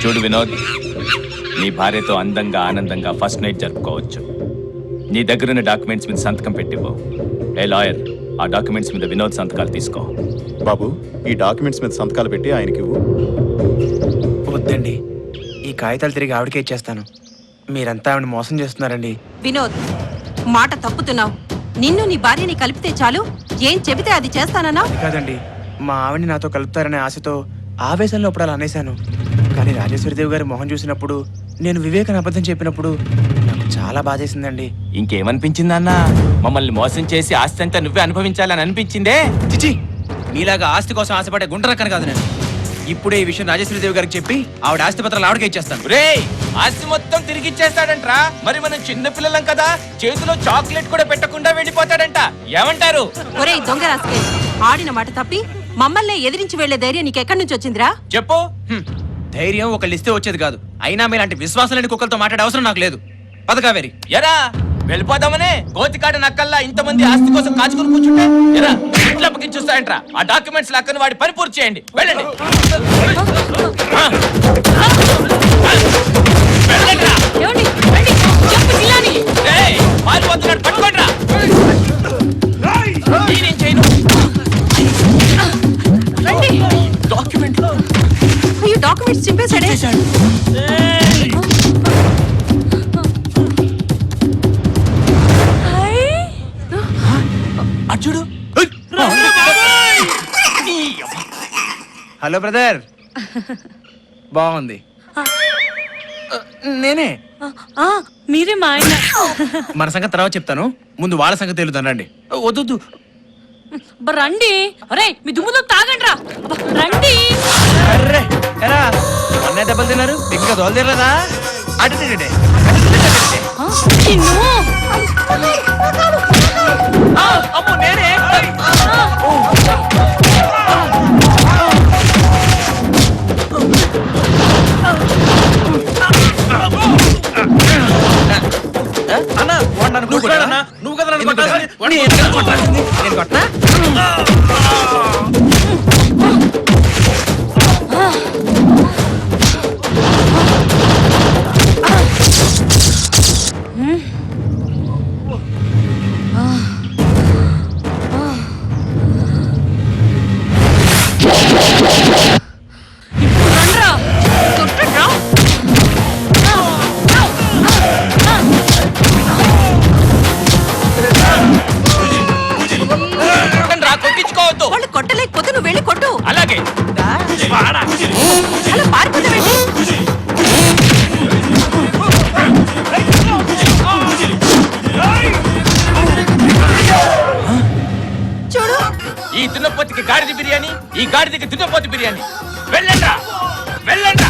చూడు వినోద్, నీ భార్యతో అందంగా ఆనందంగా ఫస్ట్ నైట్ జరుపుకోవచ్చు. నీ దగ్గరున్న డాక్యుమెంట్స్ మీద సంతకం పెట్టివ్వు. ఏ లాయర్, ఆ డాక్యుమెంట్స్ మీద వినోద్ సంతకాలు తీసుకో. బాబు, ఈ డాక్యుమెంట్స్ మీద సంతకాలు పెట్టి ఆయనకి ఇవ్వు. వద్దండి, ఈ కాగితాలు తిరిగి ఆవిడకే ఇచ్చేస్తాను. మీరంతా ఆవిడ మోసం చేస్తున్నారండి. వినోద్, మాట తప్పుతున్నావు. నిన్ను నీ భార్యని కలిపితే చాలు, ఏం చెబితే అది చేస్తానన్నా? అది కాదండి, మా ఆవిడని నాతో కలుపుతారనే ఆశతో ఆవేశంలో అప్పుడు అలా అనేశాను. కానీ రాజేశ్వరిదేవి గారి మొహం చూసినప్పుడు, నేను వివేకని అబద్ధం చెప్పినప్పుడు నాకు చాలా బాధేసిందండి. ఇంకేమనిపించింది అన్న? మమ్మల్ని మోసం చేసి ఆస్తి అంతా నువ్వే అనుభవించాలని అనిపించిందే? చిచి, మీలాగా ఆస్తి కోసం ఆశపడే గుంటరక్కని కాదు నేను. ఇప్పుడే ఈ విషయం రాజేశ్వరిదేవి గారికి చెప్పి ఆవిడ ఆస్తి పత్రాలు ఆవిడకే ఇచ్చేస్తాను. రే, ఆస్తి మొత్తం తిరిగి ఇచ్చేస్తాడంట్రా. మరి మనం చిన్న పిల్లలం కదా, చేతిలో చాక్లెట్ కూడా పెట్టకుండా వెళ్ళిపోతాడంట. ఏమంటారు? ఒరేయ్ దొంగ రాసుకే, ఆడిన మాట తప్పి మమ్మల్ని ఎదిరించి వెళ్లే ధైర్యం నీకెక్కడి నుంచి వచ్చిందిరా? చెప్పు. ధైర్యం ఒకళ్ళు ఇస్తే వచ్చేది కాదు. అయినా మీలాంటి విశ్వాసం లేని కుక్కలతో మాట్లాడే అవసరం నాకు లేదు. పదకావేరి, ఎరా వెళ్ళిపోదామనే గోతికాడ నక్కల్లా ఇంతమంది ఆస్తి కోసం కాచుకుని కూర్చుంటే ఎరా ఇంట్లో అప్పగించొస్తాయంట్రా. ఆ డాక్యుమెంట్స్ లాక్కని వాడి పని పూర్తి చేయండి. వెళ్ళండి. ఏమండి? రండి, చెప్పు జిల్లాని. ఏయ్, పారిపోతున్నాడు, పట్టుకోండిరా. నేనేం చేయను. రండి. డాక్యుమెంట్లు అయ్యో, డాక్యుమెంట్స్ చింపేశాడే. అచ్చుడు. Hello brother. బాగుంది. నేనే. మీరే మా ఆయన. మన సంగతి తర్వాత చెప్తాను, ముందు వాళ్ళ సంగతి తెలుద్దాను. రండి. వద్దు, రండి. అరే, మీ దుమ్ముతో తాగండి రా. రండి. అర్రే ఎరా, అన్నయ్య దెబ్బలు తిన్నారు, ఇంకా దోలు తిరలేదా? అటు అమ్మో, నేనే. అన్నా, నువ్వు కదా నన్ను కొట్టాల్సింది. నేను కొట్టనా? కొట్టించుకోవద్దు. వాళ్ళు కొట్టలేకపోతే నువ్వు వెళ్ళి కొట్టు. అలాగే. అలా పారిపోతావేంటి? చూడు, ఈ దున్నపోతికి గాడిద బిర్యానీ, ఈ గాడిదకి దున్నపోతు బిర్యానీ. వెళ్ళండ్రా, వెళ్ళండ్రా,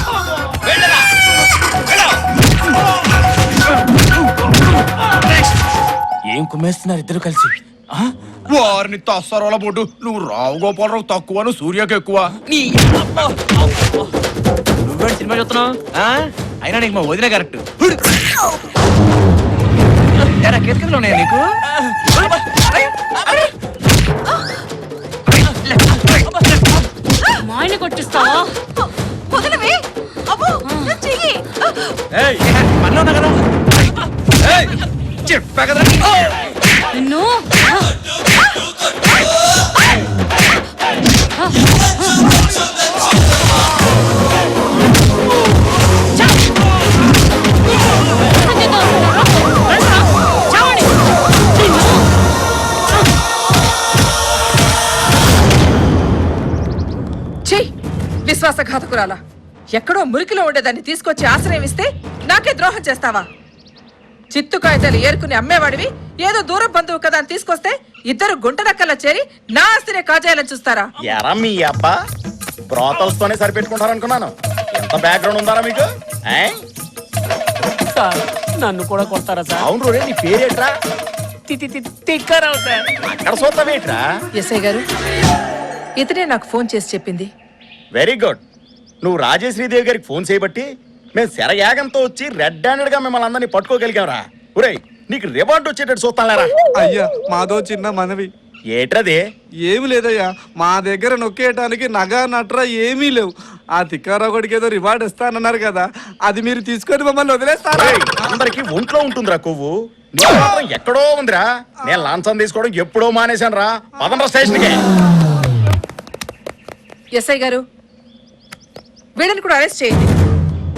వెళ్ళరా. ఏం కుమ్మేస్తున్నారు ఇద్దరు కలిసి? వారిని తస్సరోల బొడ్డు. నువ్వు రావు గోపాలరావు తక్కువ, నువ్వు సూర్యకి ఎక్కువ. నువ్వేంటి సినిమా చూస్తున్నావు? అయినా నీకు మా వదిలే కరెక్ట్. కేసులు ఉన్నాయా నీకు? మా ఆయన కొట్టిస్తావా? వదలవే. అబ్బో, నా చెయ్యి. పనిలో ఉన్నా కదా, చెప్పా కదా నిన్ను. విశ్వాసఘాతకురాలా, ఎక్కడో మురికిలో ఉండేదాన్ని తీసుకొచ్చి ఆశ్రయం ఇస్తే నాకే ద్రోహం చేస్తావా? చిత్తు కాగితాలు ఏరుకుని అమ్మేవాడివి, ఏదో దూరం బంధువు కదా అని తీసుకొస్తే ఇద్దరు గుంటనక్కల్లా చేరి నా ఆస్తినే కాజేయాలని చూస్తారా? ఎరా మీ అబ్బా బ్రోతల్స్ తోనే సరిపెట్టుకుంటారనుకున్నాను. ఎంత బ్యాక్గ్రౌండ్ ఉందారా మీకు? నన్ను కూడా కొడతారా సార్? అవును రే, నీ పేరేట్రా? తిక్కారావు సార్. అక్కడ చూస్తావేట్రా? ఎస్ఐ గారు, ఇతనే నాకు ఫోన్ చేసి చెప్పింది. Very good. నువ్వు రాజేశ్రీదేవి గారికి ఫోన్ చేయబట్టి మేము శరయాగంతో వచ్చి రెడ్ హ్యాండెడ్ గా మిమ్మల్ని అందరినీ పట్టుకోగలిగాంరా. ఒరేయ్, నీకు రివార్డు వచ్చేటట్టు చూస్తానులేరా. అయ్యా, మాదో చిన్న మనవి. ఏట్రది ఏమి లేదయ్యా మా దగ్గర నొక్కేయటానికి నగా నట్ర ఏమీ లేవు. ఆ తిక్కారావుడికి ఏదో రివార్డ్ ఇస్తానన్నారు కదా, అది మీరు తీసుకొని మమ్మల్ని వదిలేస్తారా? ఏయ్, అందరికి ఒంట్లో ఉంటుందిరా కొవ్వు. నీ మాత్రం ఎక్కడో ఉందిరా. నేను లాంఛం తీసుకోవడం ఎప్పుడో మానేశాను రా. పదండ్రా స్టేషన్కి. ఎస్ఐ గారు, వీళ్ళని కూడా అరెస్ట్ చేయండి.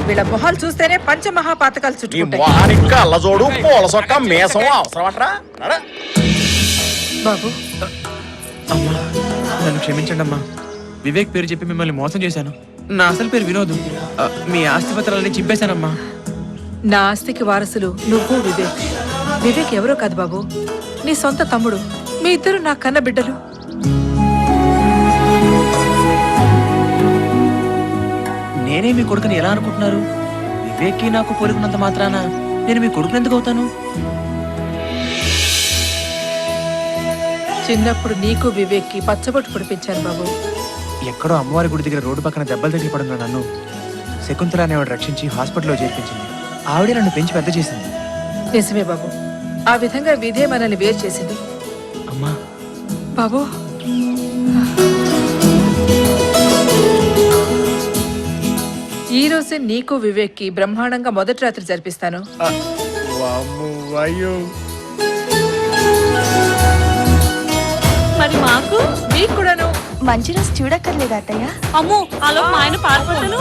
వీళ్ళ మొహాలు చూస్తేనే పంచమహాపాతకాలు ఈ చుట్టుకుంటాయి. మొహానిక్క అల్లజోడు పూల సొక్క మేసం అవసరం అట్రా. బాబు, అమ్మా నన్ను క్షమించండి అమ్మా. వివేక్ పేరు చెప్పి మిమ్మల్ని మోసం చేశాను. నా అసలు పేరు వినోద్. మీ ఆస్తి పత్రాలని చింపేశానమ్మా. నా ఆస్తికి వారసులు నువ్వు వివేక్. వివేక్ ఎవరో కాదు బాబు, నీ సొంత తమ్ముడు. మీ ఇద్దరు నా కన్న బిడ్డలు. నేనే మీ కొడుకుని ఎలా అనుకుంటున్నారు? వివేక్కి నాకు పోలికున్నంత మాత్రాన నేను మీ కొడుకుని ఎందుకు అవుతాను? చిన్నప్పుడు నీకు వివేక్కి పచ్చబొట్టు పొడిపించాను బాబు. ఎక్కడో అమ్మవారి గుడి దగ్గర రోడ్డు పక్కన దెబ్బలు తగిలి పడున్న నన్ను శకుంతల అనేవాడు రక్షించి హాస్పిటల్లో చేర్పించింది. ఆవిడే నన్ను పెంచి పెద్ద చేసింది. నిజమే బాబు, ఆ విధంగా విధే మనల్ని వేరు చేసింది. అమ్మా బాబు, ఈ రోజే నీకు వివేక్కి బ్రహ్మాండంగా మొదటి రాత్రి జరిపిస్తాను. మరి మాకు మీకు కూడాను. మంచి రోజు చూడక్కర్లేదా అత్తయ్య? అమ్మో అలా మా ఆయన పారిపోతాను.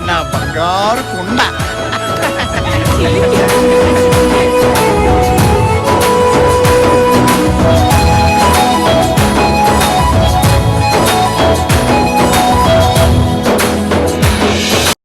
నా బంగారు కొండ.